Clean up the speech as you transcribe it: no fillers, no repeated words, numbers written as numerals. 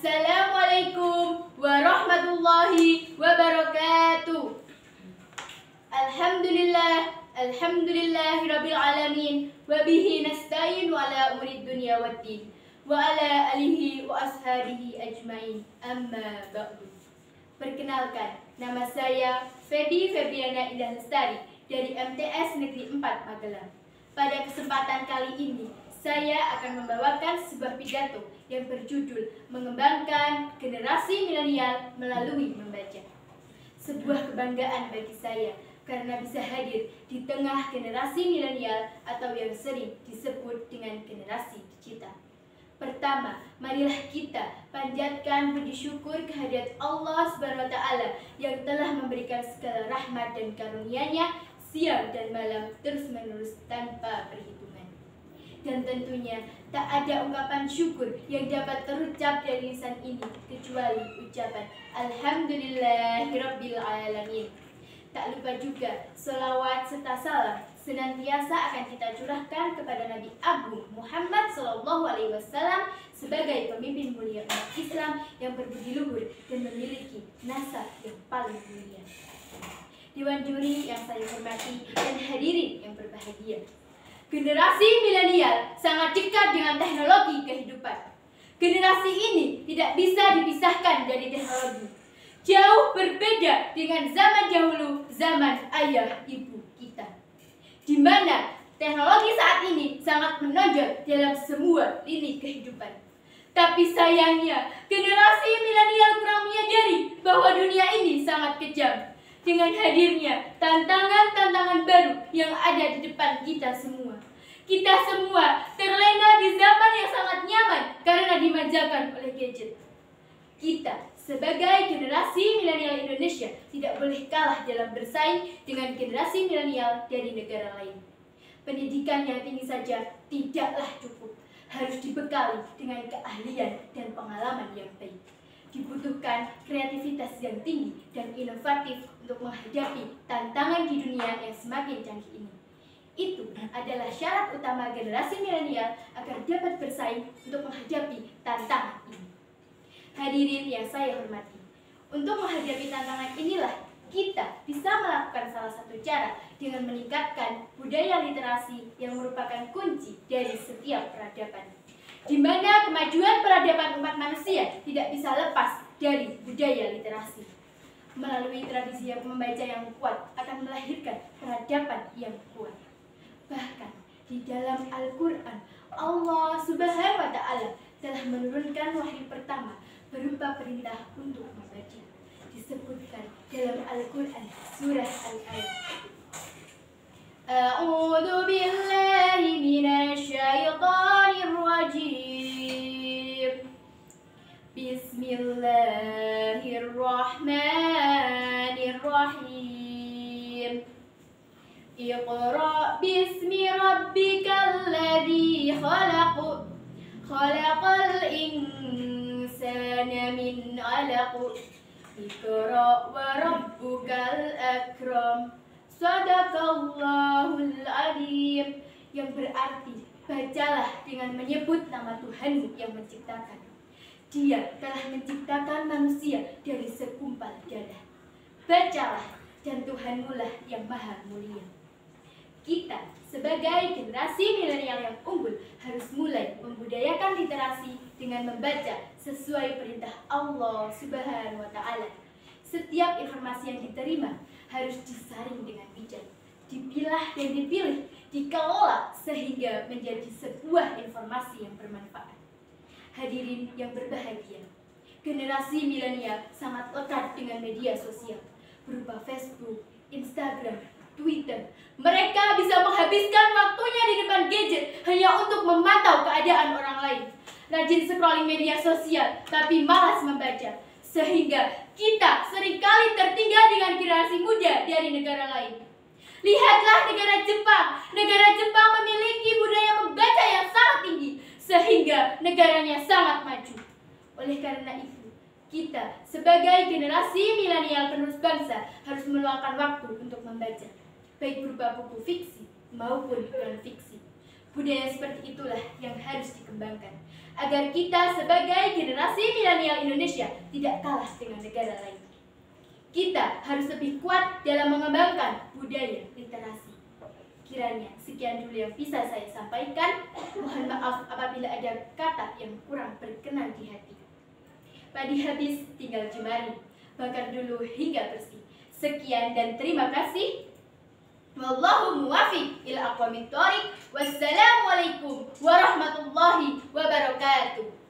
Assalamualaikum warahmatullahi wabarakatuh. Alhamdulillahirabbil alamin wa bihi nasta'in ala umurid dunya waddin wa ala alihi wa ashabihi ajmain. Amma ba'du. Perkenalkan, nama saya Feby Febriana Indah Lestari dari MTS Negeri 4 Magelang. Pada kesempatan kali ini, saya akan membawakan sebuah pidato yang berjudul Mengembangkan Generasi Milenial Melalui Membaca. Sebuah kebanggaan bagi saya karena bisa hadir di tengah generasi milenial atau yang sering disebut dengan generasi digital. Pertama, marilah kita panjatkan puji syukur kehadirat Allah SWT yang telah memberikan segala rahmat dan karunia-Nya siang dan malam terus-menerus tanpa perhitungan. Dan tentunya tak ada ungkapan syukur yang dapat terucap dari lisan ini kecuali ucapan Alhamdulillahirabbil alamin. Tak lupa juga selawat serta salam senantiasa akan kita curahkan kepada Nabi Agung Muhammad SAW sebagai pemimpin mulia umat Islam yang berbudi luhur dan memiliki nasab yang paling mulia. Dewan juri yang saya hormati dan hadirin yang berbahagia. Generasi milenial sangat dekat dengan teknologi kehidupan. Generasi ini tidak bisa dipisahkan dari teknologi. Jauh berbeda dengan zaman dahulu, zaman ayah ibu kita, di mana teknologi saat ini sangat menonjol dalam semua lini kehidupan. Tapi sayangnya, generasi milenial kurang menyadari bahwa dunia ini sangat kejam. Dengan hadirnya tantangan-tantangan baru yang ada di depan kita semua. Kita semua terlena di zaman yang sangat nyaman karena dimanjakan oleh gadget. Kita sebagai generasi milenial Indonesia tidak boleh kalah dalam bersaing dengan generasi milenial dari negara lain. Pendidikan yang tinggi saja tidaklah cukup, harus dibekali dengan keahlian dan pengalaman yang baik. Dibutuhkan kreativitas yang tinggi dan inovatif untuk menghadapi tantangan di dunia yang semakin canggih ini. Itu adalah syarat utama generasi milenial agar dapat bersaing untuk menghadapi tantangan ini. Hadirin yang saya hormati, untuk menghadapi tantangan inilah kita bisa melakukan salah satu cara dengan meningkatkan budaya literasi yang merupakan kunci dari setiap peradaban. Di mana kemajuan peradaban umat manusia tidak bisa lepas dari budaya literasi. Melalui tradisi yang membaca yang kuat akan melahirkan peradaban yang kuat. Bahkan di dalam Al-Quran, Allah Subhanahu wa Ta'ala telah menurunkan wahyu pertama berupa perintah untuk membaca. Disebutkan dalam Al-Quran surah Al-Ayat. A'udzu billahi minasy syaithanir rajim. Bismillahirrahmanirrahim. Iqra bismi rabbikal ladzi khalaq. Khalaqal insana min 'alaq. Iqra wa rabbukal akram. Shadaqallahul adzim, yang berarti bacalah dengan menyebut nama Tuhanmu yang menciptakan. Dia telah menciptakan manusia dari segumpal darah. Bacalah, dan Tuhanmu lah yang maha mulia. Kita sebagai generasi milenial yang unggul harus mulai membudayakan literasi dengan membaca sesuai perintah Allah Subhanahu wa Ta'ala. Setiap informasi yang diterima harus disaring dengan bijak, dipilah dan dipilih, dikelola sehingga menjadi sebuah informasi yang bermanfaat. Hadirin yang berbahagia, generasi milenial sangat lekat dengan media sosial berupa Facebook, Instagram, Twitter. Mereka bisa menghabiskan waktunya di depan gadget hanya untuk memantau keadaan orang lain. Rajin scrolling media sosial tapi malas membaca, sehingga kita seringkali tertinggal dengan generasi muda dari negara lain. Lihatlah negara Jepang. Negara Jepang memiliki budaya membaca yang sangat tinggi, sehingga negaranya sangat maju. Oleh karena itu, kita sebagai generasi milenial penerus bangsa harus meluangkan waktu untuk membaca, baik berupa buku fiksi maupun non-fiksi. Budaya seperti itulah yang harus dikembangkan, agar kita sebagai generasi milenial Indonesia tidak kalah dengan negara lain. Kita harus lebih kuat dalam mengembangkan budaya literasi. Kiranya sekian dulu yang bisa saya sampaikan. Mohon maaf apabila ada kata yang kurang berkenan di hati. Padi habis tinggal jemari, bakar dulu hingga bersih. Sekian dan terima kasih. Wallahu muwaffiq ila aqwamit thoriq. Wassalamualaikum warahmatullahi wabarakatuh.